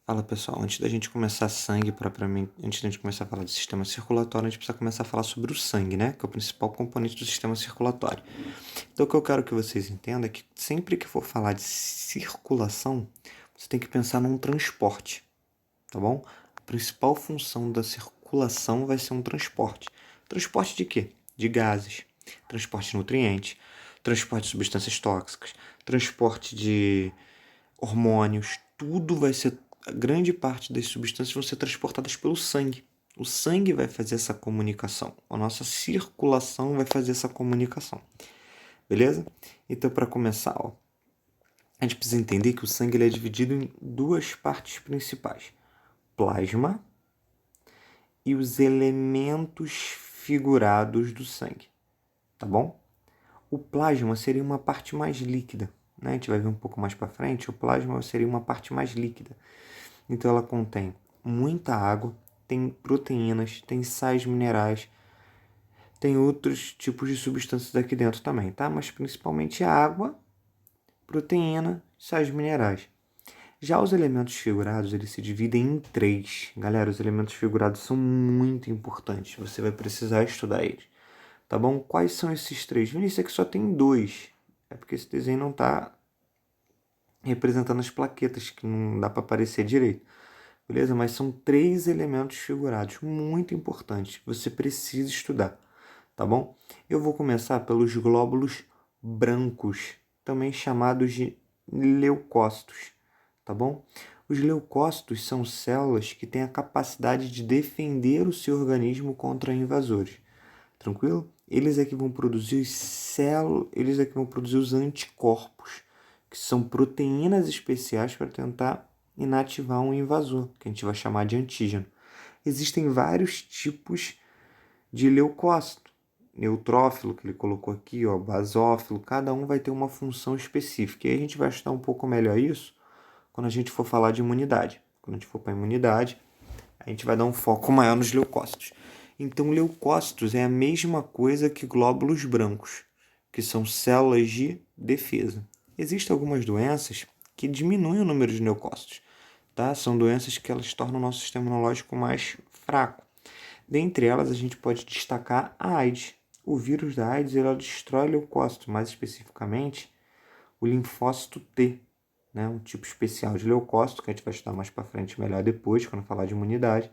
Fala pessoal, antes da gente começar sangue propriamente, antes da gente começar a falar do sistema circulatório, a gente precisa começar a falar sobre o sangue, né? Que é o principal componente do sistema circulatório. Então o que eu quero que vocês entendam é que sempre que for falar de circulação, você tem que pensar num transporte, tá bom? A principal função da circulação vai ser um transporte. Transporte de quê? De gases, transporte de nutrientes, transporte de substâncias tóxicas, transporte de hormônios, tudo vai ser, a grande parte das substâncias vão ser transportadas pelo sangue. O sangue vai fazer essa comunicação, a nossa circulação vai fazer essa comunicação, beleza? Então, para começar, ó, a gente precisa entender que o sangue ele é dividido em duas partes principais: plasma e os elementos figurados do sangue, tá bom? O plasma seria uma parte mais líquida, né? A gente vai ver um pouco mais para frente. O plasma seria uma parte mais líquida. Então ela contém muita água, tem proteínas, tem sais minerais, tem outros tipos de substâncias aqui dentro também, tá? Mas principalmente água, proteína, sais minerais. Já os elementos figurados, eles se dividem em três. Galera, os elementos figurados são muito importantes. Você vai precisar estudar eles, tá bom? Quais são esses três? Vinícius, aqui só tem dois. É porque esse desenho não está representando as plaquetas, que não dá para aparecer direito. Beleza? Mas são três elementos figurados muito importantes. Você precisa estudar, tá bom? Eu vou começar pelos glóbulos brancos, também chamados de leucócitos, tá bom? Os leucócitos são células que têm a capacidade de defender o seu organismo contra invasores. Tranquilo? Eles é que vão produzir os anticorpos, que são proteínas especiais para tentar inativar um invasor, que a gente vai chamar de antígeno. Existem vários tipos de leucócito. Neutrófilo, que ele colocou aqui, ó, basófilo, cada um vai ter uma função específica. E a gente vai estudar um pouco melhor isso quando a gente for falar de imunidade. Quando a gente for para a imunidade, a gente vai dar um foco maior nos leucócitos. Então, leucócitos é a mesma coisa que glóbulos brancos, que são células de defesa. Existem algumas doenças que diminuem o número de leucócitos, tá? São doenças que elas tornam o nosso sistema imunológico mais fraco. Dentre elas, a gente pode destacar a AIDS. O vírus da AIDS ela destrói leucócitos, mais especificamente o linfócito T, né? Um tipo especial de leucócito, que a gente vai estudar mais para frente melhor depois, quando falar de imunidade.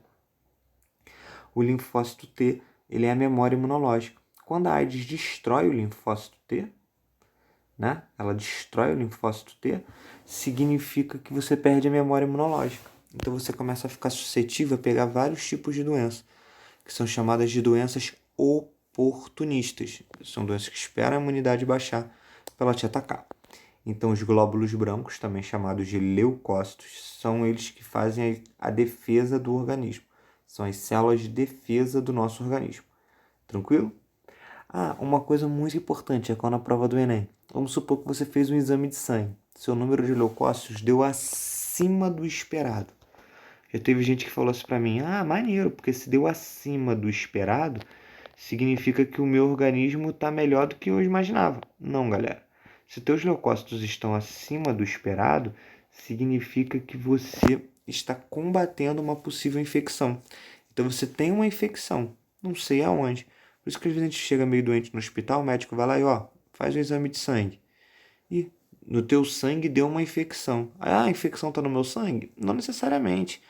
O linfócito T ele é a memória imunológica. Quando a AIDS destrói o linfócito T, né? Ela destrói o linfócito T, significa que você perde a memória imunológica. Então você começa a ficar suscetível a pegar vários tipos de doenças, que são chamadas de doenças oportunistas. São doenças que esperam a imunidade baixar para ela te atacar. Então os glóbulos brancos, também chamados de leucócitos, são eles que fazem a defesa do organismo. São as células de defesa do nosso organismo. Tranquilo? Ah, uma coisa muito importante é quando na prova do Enem. Vamos supor que você fez um exame de sangue. Seu número de leucócitos deu acima do esperado. Já teve gente que falou assim pra mim: ah, maneiro, porque se deu acima do esperado, significa que o meu organismo está melhor do que eu imaginava. Não, galera. Se teus leucócitos estão acima do esperado, significa que você está combatendo uma possível infecção. Então você tem uma infecção, não sei aonde. Por isso que às vezes a gente chega meio doente no hospital, o médico vai lá e ó, faz um exame de sangue. E no teu sangue deu uma infecção. Ah, a infecção está no meu sangue? Não necessariamente.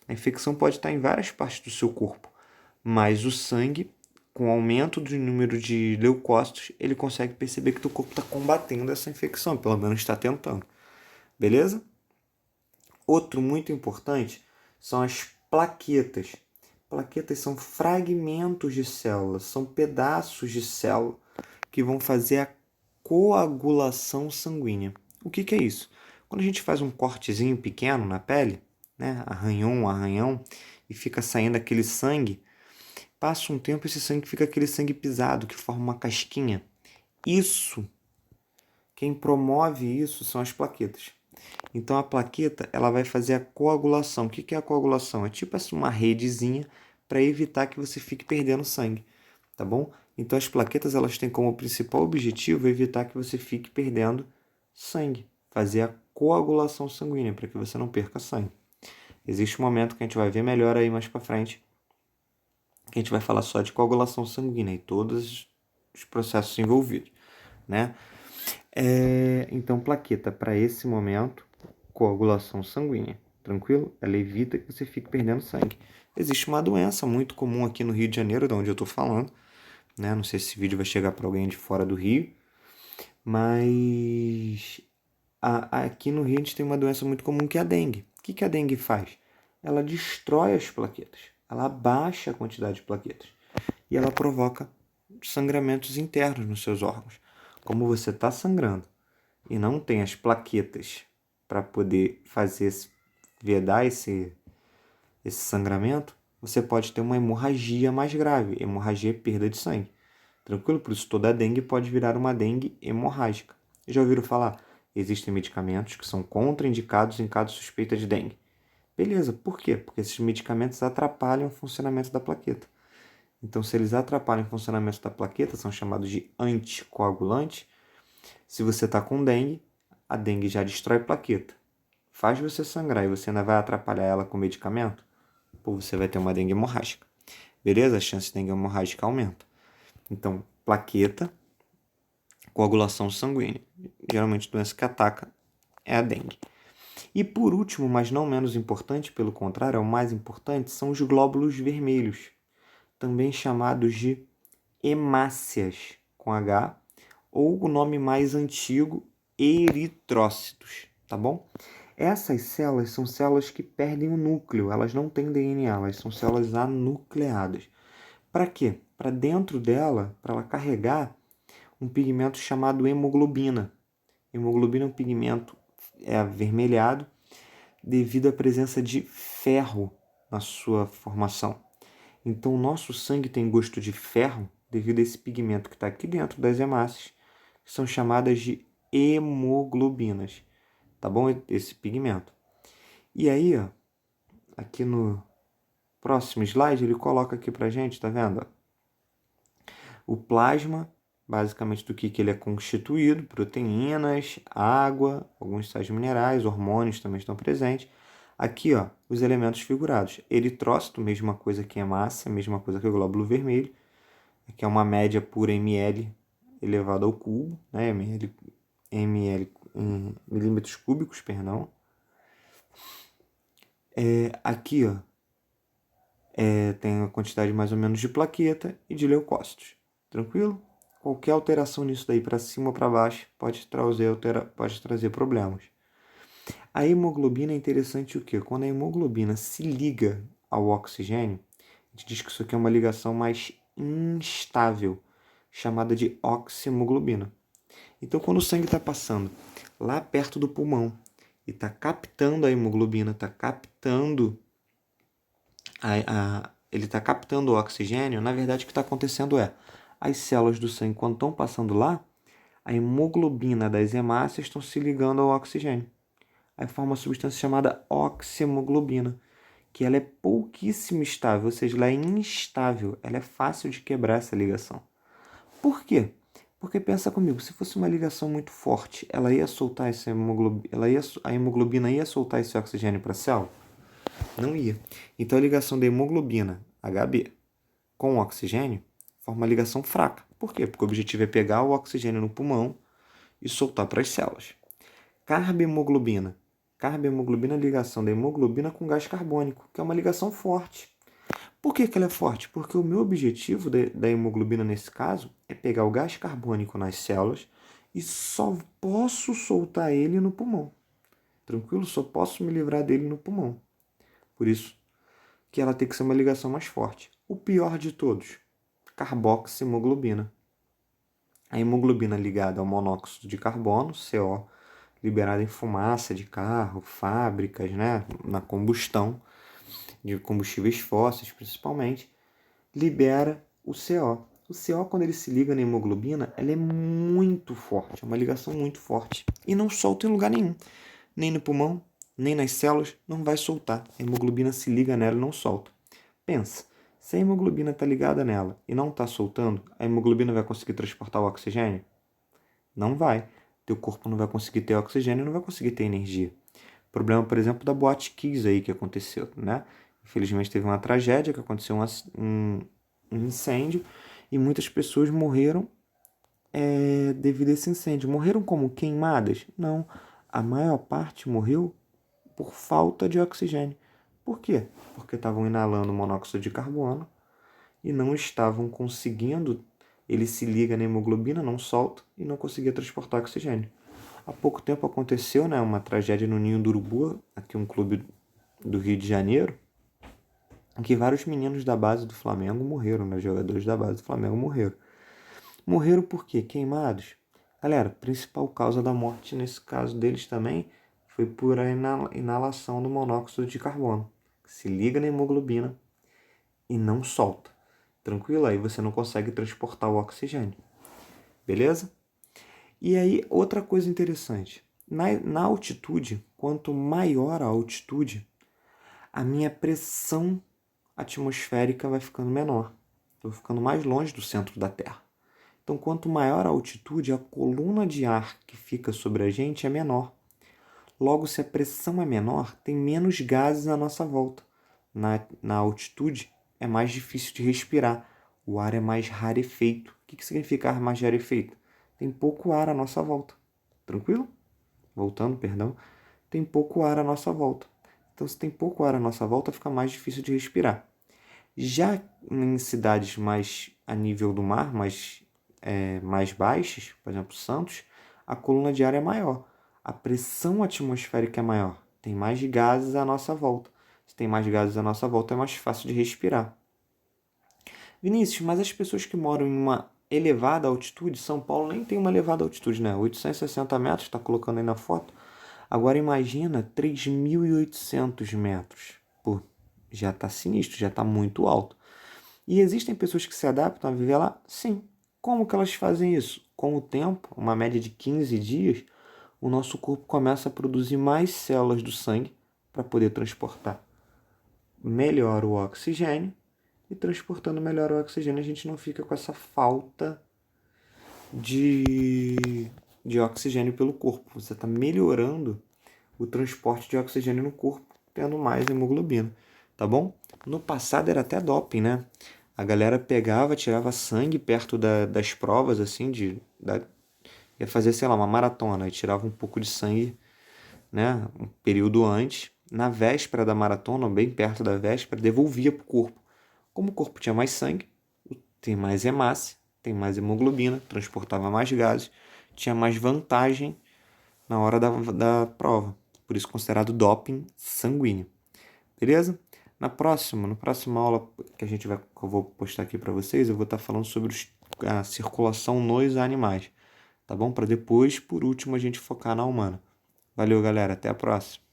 A infecção pode estar em várias partes do seu corpo, mas o sangue, com o aumento do número de leucócitos, ele consegue perceber que teu corpo está combatendo essa infecção, pelo menos está tentando. Beleza? Outro muito importante são as plaquetas. Plaquetas são fragmentos de células, são pedaços de célula que vão fazer a coagulação sanguínea. O que é isso? Quando a gente faz um cortezinho pequeno na pele, né, arranhão, e fica saindo aquele sangue, passa um tempo esse sangue fica aquele sangue pisado, que forma uma casquinha. Isso, quem promove isso são as plaquetas. Então a plaqueta ela vai fazer a coagulação. O que é a coagulação? É tipo uma redezinha para evitar que você fique perdendo sangue, tá bom? Então as plaquetas elas têm como principal objetivo evitar que você fique perdendo sangue, fazer a coagulação sanguínea para que você não perca sangue. Existe um momento que a gente vai ver melhor aí mais para frente, que a gente vai falar só de coagulação sanguínea e todos os processos envolvidos, né? Então, plaqueta, para esse momento, coagulação sanguínea, tranquilo? Ela evita que você fique perdendo sangue. Existe uma doença muito comum aqui no Rio de Janeiro, de onde eu estou falando, né? Não sei se esse vídeo vai chegar para alguém de fora do Rio, mas aqui no Rio a gente tem uma doença muito comum que é a dengue. O que a dengue faz? Ela destrói as plaquetas, ela abaixa a quantidade de plaquetas e ela provoca sangramentos internos nos seus órgãos. Como você está sangrando e não tem as plaquetas para poder vedar esse sangramento, você pode ter uma hemorragia mais grave. Hemorragia é perda de sangue. Tranquilo? Por isso toda dengue pode virar uma dengue hemorrágica. Já ouviram falar? Existem medicamentos que são contraindicados em caso de suspeita de dengue. Beleza, por quê? Porque esses medicamentos atrapalham o funcionamento da plaqueta. Então, se eles atrapalham o funcionamento da plaqueta, são chamados de anticoagulantes. Se você está com dengue, a dengue já destrói plaqueta. Faz você sangrar e você ainda vai atrapalhar ela com medicamento, pô, você vai ter uma dengue hemorrágica. Beleza? A chance de dengue hemorrágica aumenta. Então, plaqueta, coagulação sanguínea. Geralmente a doença que ataca é a dengue. E por último, mas não menos importante, pelo contrário, é o mais importante, são os glóbulos vermelhos, também chamados de hemácias, com H, ou o nome mais antigo, eritrócitos, tá bom? Essas células são células que perdem o núcleo, elas não têm DNA, elas são células anucleadas. Para quê? Para dentro dela, para ela carregar um pigmento chamado hemoglobina. Hemoglobina é um pigmento avermelhado devido à presença de ferro na sua formação. Então, o nosso sangue tem gosto de ferro devido a esse pigmento que está aqui dentro das hemácias, que são chamadas de hemoglobinas, tá bom? Esse pigmento. E aí, ó, aqui no próximo slide, ele coloca aqui pra gente, tá vendo? O plasma, basicamente do que ele é constituído, proteínas, água, alguns sais minerais, hormônios também estão presentes. Aqui, ó, os elementos figurados. Eritrócito, mesma coisa que hemácia, mesma coisa que o glóbulo vermelho, que é uma média por ml elevado ao cubo, né? ml em milímetros cúbicos, perdão. Aqui, ó, tem a quantidade mais ou menos de plaqueta e de leucócitos. Tranquilo? Qualquer alteração nisso daí para cima ou para baixo pode trazer problemas. A hemoglobina é interessante o quê? Quando a hemoglobina se liga ao oxigênio, a gente diz que isso aqui é uma ligação mais instável, chamada de oxihemoglobina. Então, quando o sangue está passando lá perto do pulmão e está captando a hemoglobina, está captando ele está captando o oxigênio, na verdade o que está acontecendo é, as células do sangue, quando estão passando lá, a hemoglobina das hemácias estão se ligando ao oxigênio. Aí forma uma substância chamada oxihemoglobina, que ela é pouquíssimo estável, ou seja, ela é instável, ela é fácil de quebrar essa ligação. Por quê? Porque pensa comigo, se fosse uma ligação muito forte, ela ia soltar essa hemoglobina, a hemoglobina ia soltar esse oxigênio para a célula? Não ia. Então a ligação da hemoglobina Hb com o oxigênio forma uma ligação fraca. Por quê? Porque o objetivo é pegar o oxigênio no pulmão e soltar para as células. Carbohemoglobina. Carbohemoglobina é a ligação da hemoglobina com gás carbônico, que é uma ligação forte. Por que ela é forte? Porque o meu objetivo da hemoglobina nesse caso é pegar o gás carbônico nas células e só posso soltar ele no pulmão. Tranquilo? Só posso me livrar dele no pulmão. Por isso que ela tem que ser uma ligação mais forte. O pior de todos, carboxihemoglobina. A hemoglobina ligada ao monóxido de carbono, CO, liberada em fumaça de carro, fábricas, né, na combustão de combustíveis fósseis principalmente, libera o CO. O CO, quando ele se liga na hemoglobina, ela é muito forte, é uma ligação muito forte. E não solta em lugar nenhum. Nem no pulmão, nem nas células, não vai soltar. A hemoglobina se liga nela e não solta. Pensa, se a hemoglobina está ligada nela e não está soltando, a hemoglobina vai conseguir transportar o oxigênio? Não vai. Teu corpo não vai conseguir ter oxigênio e não vai conseguir ter energia. Problema, por exemplo, da Boate Kiss aí que aconteceu, né? Infelizmente teve uma tragédia, que aconteceu um incêndio e muitas pessoas morreram devido a esse incêndio. Morreram como queimadas? Não. A maior parte morreu por falta de oxigênio. Por quê? Porque estavam inalando monóxido de carbono e não estavam conseguindo. Ele se liga na hemoglobina, não solta e não conseguia transportar oxigênio. Há pouco tempo aconteceu, né, uma tragédia no Ninho do Urubu, aqui um clube do Rio de Janeiro, em que vários meninos da base do Flamengo morreram, né, jogadores da base do Flamengo morreram. Morreram por quê? Queimados. Galera, a principal causa da morte nesse caso deles também foi por a inalação do monóxido de carbono, que se liga na hemoglobina e não solta. Tranquilo? Aí você não consegue transportar o oxigênio. Beleza? E aí, outra coisa interessante. Na altitude, quanto maior a altitude, a minha pressão atmosférica vai ficando menor. Estou ficando mais longe do centro da Terra. Então, quanto maior a altitude, a coluna de ar que fica sobre a gente é menor. Logo, se a pressão é menor, tem menos gases à nossa volta. Na altitude, é mais difícil de respirar. O ar é mais rarefeito. O que significa ar mais rarefeito? Tem pouco ar à nossa volta. Tranquilo? Voltando, perdão. Tem pouco ar à nossa volta. Então, se tem pouco ar à nossa volta, fica mais difícil de respirar. Já em cidades mais a nível do mar, mais baixas, por exemplo, Santos, a coluna de ar é maior. A pressão atmosférica é maior. Tem mais gases à nossa volta. Se tem mais gases à nossa volta, é mais fácil de respirar. Vinícius, mas as pessoas que moram em uma elevada altitude, São Paulo nem tem uma elevada altitude, né? 860 metros, está colocando aí na foto. Agora imagina 3.800 metros. Pô, já está sinistro, já está muito alto. E existem pessoas que se adaptam a viver lá? Sim. Como que elas fazem isso? Com o tempo, uma média de 15 dias, o nosso corpo começa a produzir mais células do sangue para poder transportar melhor o oxigênio. E transportando melhor o oxigênio, a gente não fica com essa falta de oxigênio pelo corpo. Você está melhorando o transporte de oxigênio no corpo, tendo mais hemoglobina, tá bom? No passado era até doping, né? A galera pegava, tirava sangue perto das provas, assim, ia fazer, sei lá, uma maratona, e tirava um pouco de sangue, né, um período antes, na véspera da maratona, ou bem perto da véspera, devolvia pro corpo. Como o corpo tinha mais sangue, tem mais hemácia, tem mais hemoglobina, transportava mais gases, tinha mais vantagem na hora da prova. Por isso considerado doping sanguíneo. Beleza? Na próxima aula que eu vou postar aqui para vocês, eu vou estar falando sobre a circulação nos animais. Tá bom? Para depois, por último, a gente focar na humana. Valeu, galera. Até a próxima.